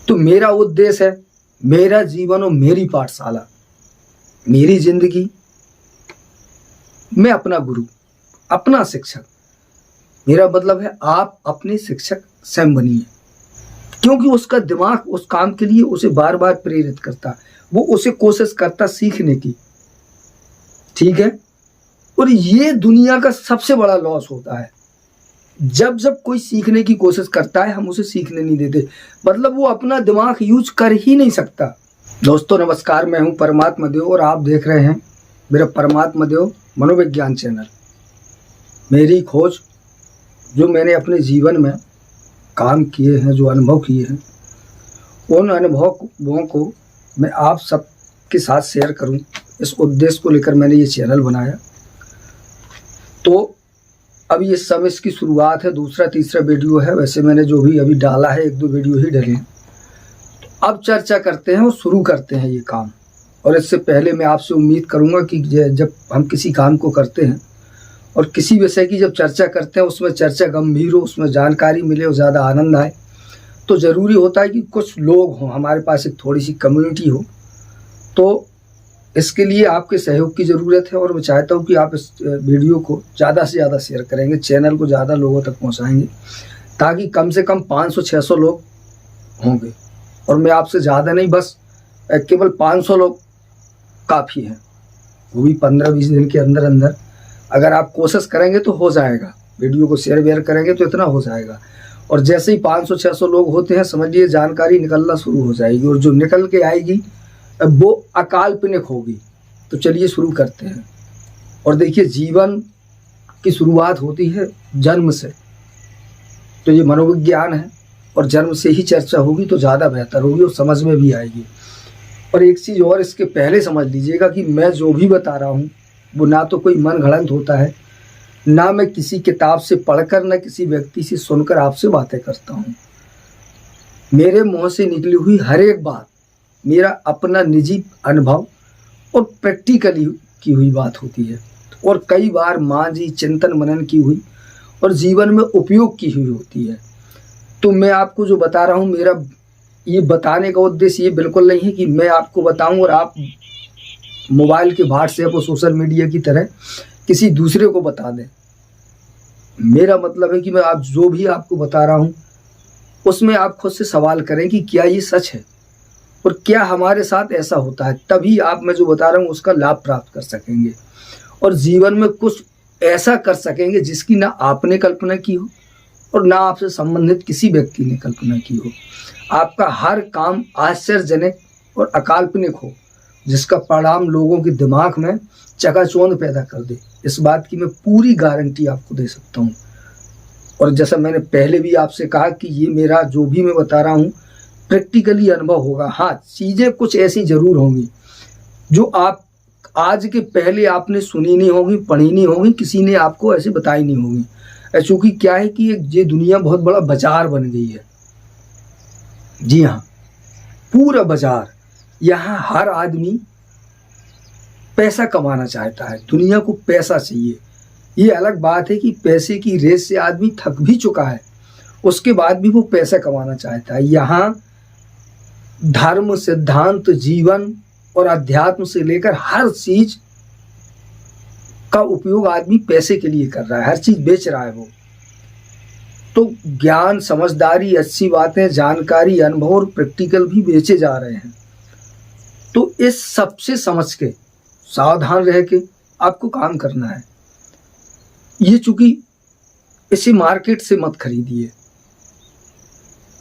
तो मेरा उद्देश्य है मेरा जीवन और मेरी पाठशाला, मेरी जिंदगी, मैं अपना गुरु, अपना शिक्षक। मेरा मतलब है आप अपने शिक्षक स्वयं बनिए, क्योंकि उसका दिमाग उस काम के लिए उसे बार बार प्रेरित करता, वो उसे कोशिश करता सीखने की। ठीक है। और ये दुनिया का सबसे बड़ा लॉस होता है, जब जब कोई सीखने की कोशिश करता है हम उसे सीखने नहीं देते, मतलब वो अपना दिमाग यूज कर ही नहीं सकता। दोस्तों नमस्कार, मैं हूं परमात्मा देव और आप देख रहे हैं मेरा परमात्मा देव मनोविज्ञान चैनल। मेरी खोज, जो मैंने अपने जीवन में काम किए हैं, जो अनुभव किए हैं, उन अनुभवों को मैं आप सबके साथ शेयर करूं, इस उद्देश्य को लेकर मैंने ये चैनल बनाया। तो अब ये सब इसकी शुरुआत है, दूसरा तीसरा वीडियो है। वैसे मैंने जो भी अभी डाला है 1-2 वीडियो ही डले हैं। तो अब चर्चा करते हैं और शुरू करते हैं ये काम। और इससे पहले मैं आपसे उम्मीद करूंगा कि जब हम किसी काम को करते हैं और किसी विषय की जब चर्चा करते हैं, उसमें चर्चा गंभीर हो, उसमें जानकारी मिले और ज़्यादा आनंद आए, तो ज़रूरी होता है कि कुछ लोग हों, हमारे पास एक थोड़ी सी कम्युनिटी हो। तो इसके लिए आपके सहयोग की ज़रूरत है और मैं चाहता हूँ कि आप इस वीडियो को ज़्यादा से ज़्यादा शेयर करेंगे, चैनल को ज़्यादा लोगों तक पहुँचाएंगे, ताकि कम से कम 500-600 लोग होंगे। और मैं आपसे ज़्यादा नहीं, बस केवल 500 लोग काफ़ी हैं, वो भी 15-20 दिन के अंदर अंदर अगर आप कोशिश करेंगे तो हो जाएगा। वीडियो को शेयर वेयर करेंगे तो इतना हो जाएगा। और जैसे ही 500-600 लोग होते हैं, समझिए जानकारी निकलना शुरू हो जाएगी, और जो निकल के आएगी वो अकाल्पनिक होगी। तो चलिए शुरू करते हैं। और देखिए, जीवन की शुरुआत होती है जन्म से, तो ये मनोविज्ञान है और जन्म से ही चर्चा होगी तो ज़्यादा बेहतर होगी और समझ में भी आएगी। और एक चीज़ और इसके पहले समझ लीजिएगा कि मैं जो भी बता रहा हूँ वो ना तो कोई मन घड़ंत होता है, ना मैं किसी किताब से पढ़कर, ना किसी व्यक्ति से सुनकर आपसे बातें करता हूँ। मेरे मुँह से निकली हुई हर एक बात मेरा अपना निजी अनुभव और प्रैक्टिकली की हुई बात होती है, और कई बार मांझी चिंतन मनन की हुई और जीवन में उपयोग की हुई होती है। तो मैं आपको जो बता रहा हूँ, मेरा ये बताने का उद्देश्य ये बिल्कुल नहीं है कि मैं आपको बताऊं और आप मोबाइल के व्हाट्सएप और सोशल मीडिया की तरह किसी दूसरे को बता दें। मेरा मतलब है कि मैं आप जो भी आपको बता रहा हूँ उसमें आप खुद से सवाल करें कि क्या ये सच है और क्या हमारे साथ ऐसा होता है, तभी आप मैं जो बता रहा हूँ उसका लाभ प्राप्त कर सकेंगे और जीवन में कुछ ऐसा कर सकेंगे जिसकी ना आपने कल्पना की हो और ना आपसे संबंधित किसी व्यक्ति ने कल्पना की हो। आपका हर काम आश्चर्यजनक और अकाल्पनिक हो, जिसका परिणाम लोगों के दिमाग में चकाचौंध पैदा कर दे। इस बात की मैं पूरी गारंटी आपको दे सकता हूँ। और जैसा मैंने पहले भी आपसे कहा कि ये मेरा जो भी मैं बता रहा हूँ प्रैक्टिकली अनुभव होगा। हाँ, चीज़ें कुछ ऐसी जरूर होंगी जो आप आज के पहले आपने सुनी नहीं होगी, पढ़ी नहीं होगी, किसी ने आपको ऐसे बताई नहीं होगी। चूँकि क्या है कि ये दुनिया बहुत बड़ा बाजार बन गई है। जी हाँ, पूरा बाजार। यहाँ हर आदमी पैसा कमाना चाहता है, दुनिया को पैसा चाहिए। ये अलग बात है कि पैसे की रेस से आदमी थक भी चुका है, उसके बाद भी वो पैसा कमाना चाहता है। यहाँ धर्म, सिद्धांत, जीवन और अध्यात्म से लेकर हर चीज का उपयोग आदमी पैसे के लिए कर रहा है, हर चीज बेच रहा है वो। तो ज्ञान, समझदारी, अच्छी बातें, जानकारी, अनुभव और प्रैक्टिकल भी बेचे जा रहे हैं। तो इस सबसे समझ के, सावधान रह के आपको काम करना है। ये चूंकि इसे मार्केट से मत खरीदिए,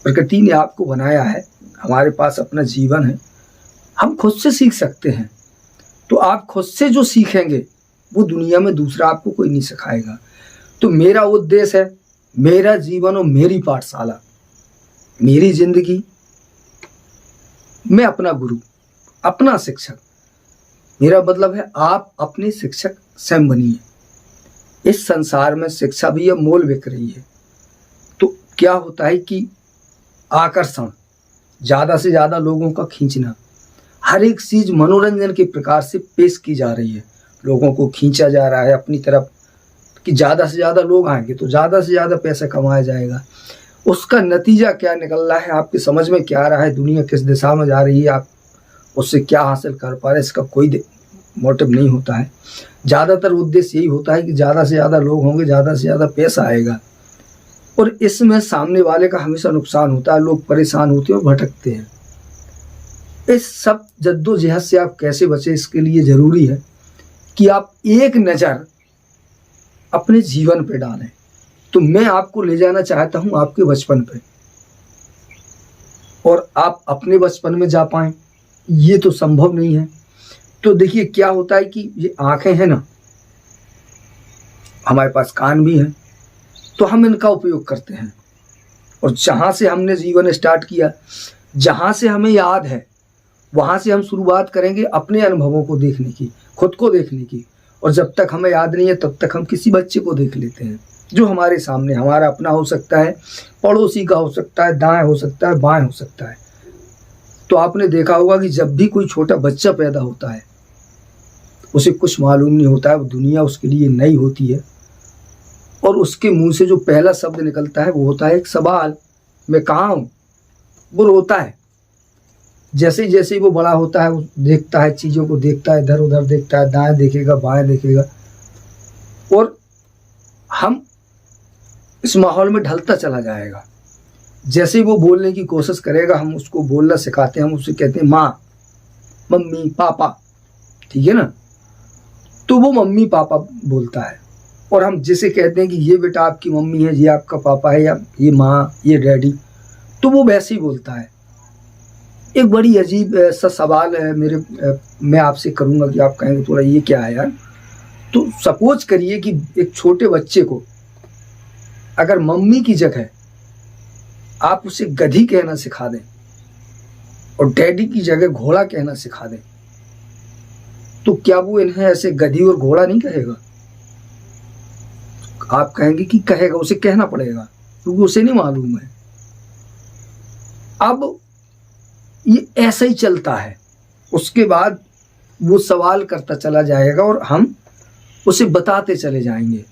प्रकृति ने आपको बनाया है, हमारे पास अपना जीवन है, हम खुद से सीख सकते हैं। तो आप खुद से जो सीखेंगे वो दुनिया में दूसरा आपको कोई नहीं सिखाएगा। तो मेरा उद्देश्य है मेरा जीवन और मेरी पाठशाला, मेरी जिंदगी, मैं अपना गुरु, अपना शिक्षक। मेरा मतलब है आप अपने शिक्षक स्वयं बनिए। इस संसार में शिक्षा भी अब मोल बिक रही है। तो क्या होता है कि आकर्षण, ज़्यादा से ज़्यादा लोगों का खींचना, हर एक चीज़ मनोरंजन के प्रकार से पेश की जा रही है, लोगों को खींचा जा रहा है अपनी तरफ कि ज़्यादा से ज़्यादा लोग आएंगे तो ज़्यादा से ज़्यादा पैसा कमाया जाएगा। उसका नतीजा क्या निकल रहा है, आपकी समझ में क्या आ रहा है, दुनिया किस दिशा में जा रही है, आप उससे क्या हासिल कर पा रहे हैं, इसका कोई मोटिव नहीं होता है। ज़्यादातर उद्देश्य यही होता है कि ज़्यादा से ज़्यादा लोग होंगे, ज़्यादा से ज़्यादा पैसा आएगा, और इसमें सामने वाले का हमेशा नुकसान होता है, लोग परेशान होते हैं और भटकते हैं। इस सब जद्दोजहद से आप कैसे बचे, इसके लिए ज़रूरी है कि आप एक नज़र अपने जीवन पे डालें। तो मैं आपको ले जाना चाहता हूं आपके बचपन पे, और आप अपने बचपन में जा पाएं ये तो संभव नहीं है। तो देखिए क्या होता है कि ये आंखें हैं ना, हमारे पास कान भी हैं, तो हम इनका उपयोग करते हैं, और जहां से हमने जीवन स्टार्ट किया, जहां से हमें याद है, वहां से हम शुरुआत करेंगे अपने अनुभवों को देखने की, खुद को देखने की। और जब तक हमें याद नहीं है तब तक हम किसी बच्चे को देख लेते हैं जो हमारे सामने, हमारा अपना हो सकता है, पड़ोसी का हो सकता है, दाएं हो सकता है, बाएं हो सकता है। तो आपने देखा होगा कि जब भी कोई छोटा बच्चा पैदा होता है, उसे कुछ मालूम नहीं होता है, वो दुनिया उसके लिए नई होती है, और उसके मुंह से जो पहला शब्द निकलता है वो होता है एक सवाल, मैं कहाँ हूँ। वो रोता है। जैसे जैसे वो बड़ा होता है, वो देखता है, चीज़ों को देखता है, इधर उधर देखता है, दाएं देखेगा, बाएं देखेगा, और हम इस माहौल में ढलता चला जाएगा। जैसे ही वो बोलने की कोशिश करेगा, हम उसको बोलना सिखाते हैं, हम उससे कहते हैं माँ, मम्मी, पापा, ठीक है ना। तो वो मम्मी पापा बोलता है, और हम जिसे कहते हैं कि ये बेटा आपकी मम्मी है, ये आपका पापा है, या ये माँ, ये डैडी, तो वो वैसे ही बोलता है। एक बड़ी अजीब सा सवाल है मैं आपसे करूँगा कि आप कहेंगे थोड़ा ये क्या है यार। तो सपोज करिए कि एक छोटे बच्चे को अगर मम्मी की जगह आप उसे गधी कहना सिखा दें और डैडी की जगह घोड़ा कहना सिखा दें, तो क्या वो इन्हें ऐसे गधी और घोड़ा नहीं कहेगा? आप कहेंगे कि कहेगा, उसे कहना पड़ेगा क्योंकि उसे नहीं मालूम है। अब ये ऐसा ही चलता है। उसके बाद वो सवाल करता चला जाएगा और हम उसे बताते चले जाएंगे,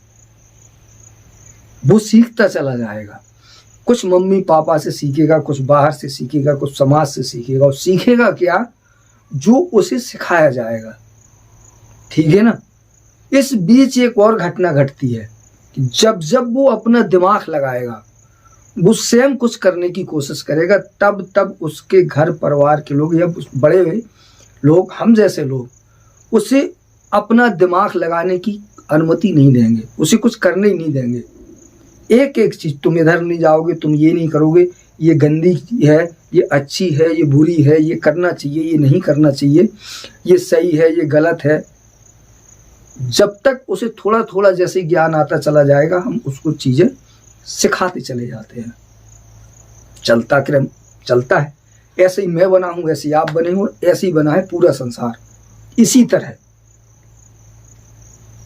वो सीखता चला जाएगा। कुछ मम्मी पापा से सीखेगा, कुछ बाहर से सीखेगा, कुछ समाज से सीखेगा, और सीखेगा क्या? जो उसे सिखाया जाएगा, ठीक है ना। इस बीच एक और घटना घटती है कि जब जब वो अपना दिमाग लगाएगा, वो स्वयं कुछ करने की कोशिश करेगा, तब तब उसके घर परिवार के लोग या बड़े हुए लोग, हम जैसे लोग, उसे अपना दिमाग लगाने की अनुमति नहीं देंगे, उसे कुछ करने ही नहीं देंगे। एक एक चीज, तुम इधर नहीं जाओगे, तुम ये नहीं करोगे, ये गंदी है, ये अच्छी है, ये बुरी है, ये करना चाहिए, ये नहीं करना चाहिए, ये सही है, ये गलत है। जब तक उसे थोड़ा थोड़ा जैसे ज्ञान आता चला जाएगा, हम उसको चीजें सिखाते चले जाते हैं। चलता क्रम चलता है। ऐसे ही मैं बना हूं, ऐसे आप बने हो, ऐसे ही बना है पूरा संसार। इसी तरह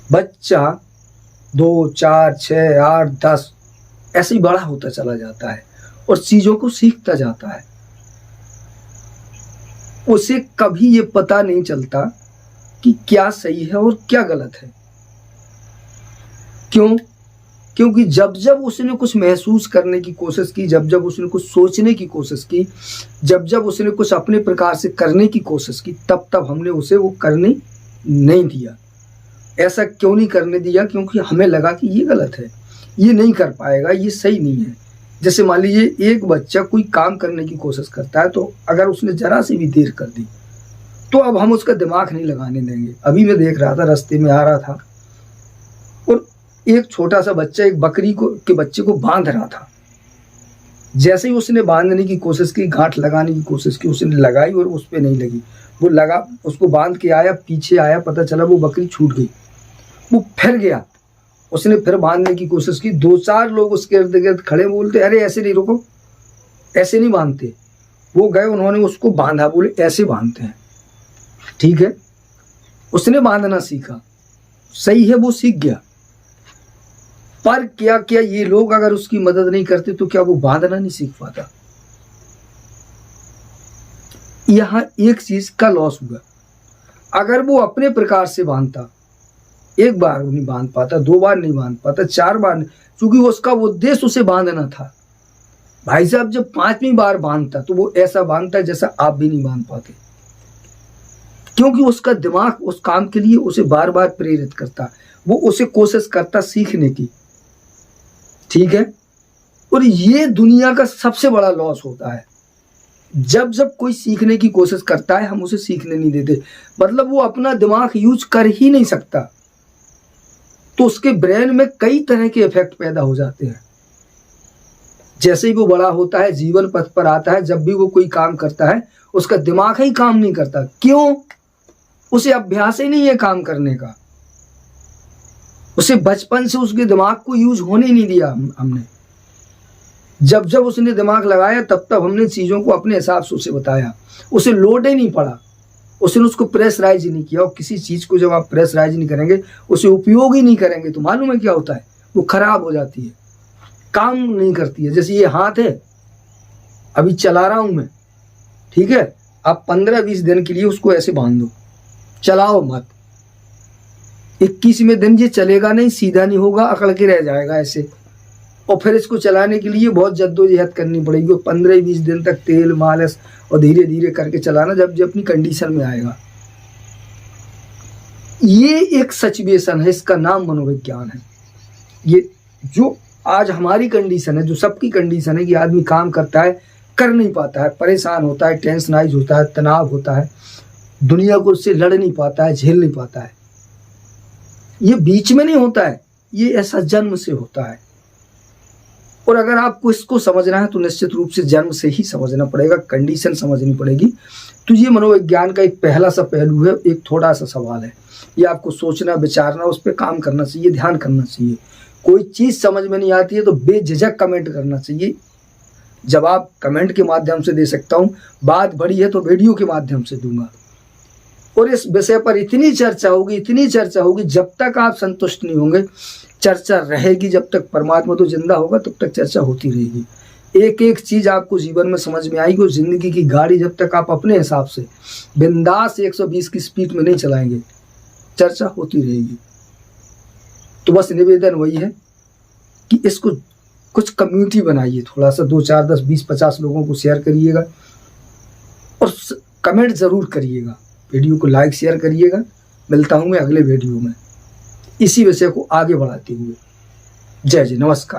बच्चा 2, 4, 6, 8, 10 ऐसे ही बड़ा होता चला जाता है और चीजों को सीखता जाता है। उसे कभी ये पता नहीं चलता कि क्या सही है और क्या गलत है। क्यों? क्योंकि जब जब उसने कुछ महसूस करने की कोशिश की, जब जब उसने कुछ सोचने की कोशिश की, जब जब उसने कुछ अपने प्रकार से करने की कोशिश की, तब तब हमने उसे वो करने नहीं दिया। ऐसा क्यों नहीं करने दिया? क्योंकि हमें लगा कि ये गलत है, ये नहीं कर पाएगा, ये सही नहीं है। जैसे मान लीजिए एक बच्चा कोई काम करने की कोशिश करता है, तो अगर उसने जरा सी भी देर कर दी तो अब हम उसका दिमाग नहीं लगाने देंगे। अभी मैं देख रहा था, रास्ते में आ रहा था और एक छोटा सा बच्चा एक बकरी के बच्चे को बांध रहा था। जैसे ही उसने बांधने की कोशिश की, गांठ लगाने की कोशिश की, उसने लगाई और उस पर नहीं लगी। वो लगा, उसको बांध के आया, पीछे आया, पता चला वो बकरी छूट गई। वो फिर गया, उसने फिर बांधने की कोशिश की। 2-4 लोग उसके इर्द गिर्द खड़े, बोलते अरे ऐसे नहीं, रुको, ऐसे नहीं बांधते। वो गए, उन्होंने उसको बांधा, बोले ऐसे बांधते हैं। ठीक है, उसने बांधना सीखा, सही है, वो सीख गया। पर क्या क्या ये लोग अगर उसकी मदद नहीं करते तो क्या वो बांधना नहीं सीख पाता? यहां एक चीज का लॉस हुआ। अगर वो अपने प्रकार से बांधता, एक बार नहीं बांध पाता, 2 बार नहीं बांध पाता, 4 बार नहीं, क्योंकि उसका उद्देश्य उसे बांधना था। भाई साहब जब 5वीं बार बांधता तो वो ऐसा बांधता जैसा आप भी नहीं बांध पाते, क्योंकि उसका दिमाग उस काम के लिए उसे बार बार प्रेरित करता, वो उसे कोशिश करता सीखने की। ठीक है, और ये दुनिया का सबसे बड़ा लॉस होता है। जब जब कोई सीखने की कोशिश करता है हम उसे सीखने नहीं देते, मतलब वो अपना दिमाग यूज कर ही नहीं सकता, तो उसके ब्रेन में कई तरह के इफेक्ट पैदा हो जाते हैं। जैसे ही वो बड़ा होता है, जीवन पथ पर आता है, जब भी वो कोई काम करता है उसका दिमाग ही काम नहीं करता। क्यों? उसे अभ्यास ही नहीं है काम करने का, उसे बचपन से उसके दिमाग को यूज होने नहीं दिया हमने। जब जब उसने दिमाग लगाया तब तब हमने चीजों को अपने हिसाब से उसे बताया, उसे लोड ही नहीं पड़ा, उसने उसको प्रेशराइज ही नहीं किया। और किसी चीज को जब आप प्रेशराइज नहीं करेंगे, उसे उपयोग ही नहीं करेंगे, तो मालूम है क्या होता है? वो खराब हो जाती है, काम नहीं करती है। जैसे ये हाथ है, अभी चला रहा हूं मैं, ठीक है, आप 15-20 दिन के लिए उसको ऐसे बांध दो, चलाओ मत। 21वें दिन ये चलेगा नहीं, सीधा नहीं होगा, अकड़ के रह जाएगा ऐसे। और फिर इसको चलाने के लिए बहुत जद्दोजहद करनी पड़ेगी। 15-20 दिन तक तेल मालिश और धीरे धीरे करके चलाना, जब ये अपनी कंडीशन में आएगा। ये एक सिचुएशन है, इसका नाम मनोविज्ञान है। ये जो आज हमारी कंडीशन है, जो सबकी कंडीशन है कि आदमी काम करता है, कर नहीं पाता है, परेशान होता है, टेंशनाइज होता है, तनाव होता है, दुनिया को उससे लड़ नहीं पाता है, झेल नहीं पाता है। ये बीच में नहीं होता है, ये ऐसा जन्म से होता है। और अगर आपको इसको समझना है तो निश्चित रूप से जन्म से ही समझना पड़ेगा, कंडीशन समझनी पड़ेगी। तो ये मनोविज्ञान का एक पहला सा पहलू है, एक थोड़ा सा सवाल है। ये आपको सोचना, विचारना, उस पर काम करना चाहिए, ध्यान करना चाहिए। कोई चीज समझ में नहीं आती है तो बेझिझक कमेंट करना चाहिए। जवाब कमेंट के माध्यम से दे सकता हूँ, बात बड़ी है तो वीडियो के माध्यम से दूंगा। और इस विषय पर इतनी चर्चा होगी, इतनी चर्चा होगी, जब तक आप संतुष्ट नहीं होंगे चर्चा रहेगी। जब तक परमात्मा तो जिंदा होगा तब तक चर्चा होती रहेगी। एक एक चीज आपको जीवन में समझ में आएगी। और जिंदगी की गाड़ी जब तक आप अपने हिसाब से बिंदास 120 की स्पीड में नहीं चलाएंगे, चर्चा होती रहेगी। तो बस निवेदन वही है कि इसको कुछ कम्युनिटी बनाइए, थोड़ा सा 2, 4, 10, 20, 50 लोगों को शेयर करिएगा और कमेंट जरूर करिएगा, वीडियो को लाइक शेयर करिएगा। मिलता हूं मैं अगले वीडियो में इसी विषय को आगे बढ़ाते हुए। जय जय, नमस्कार।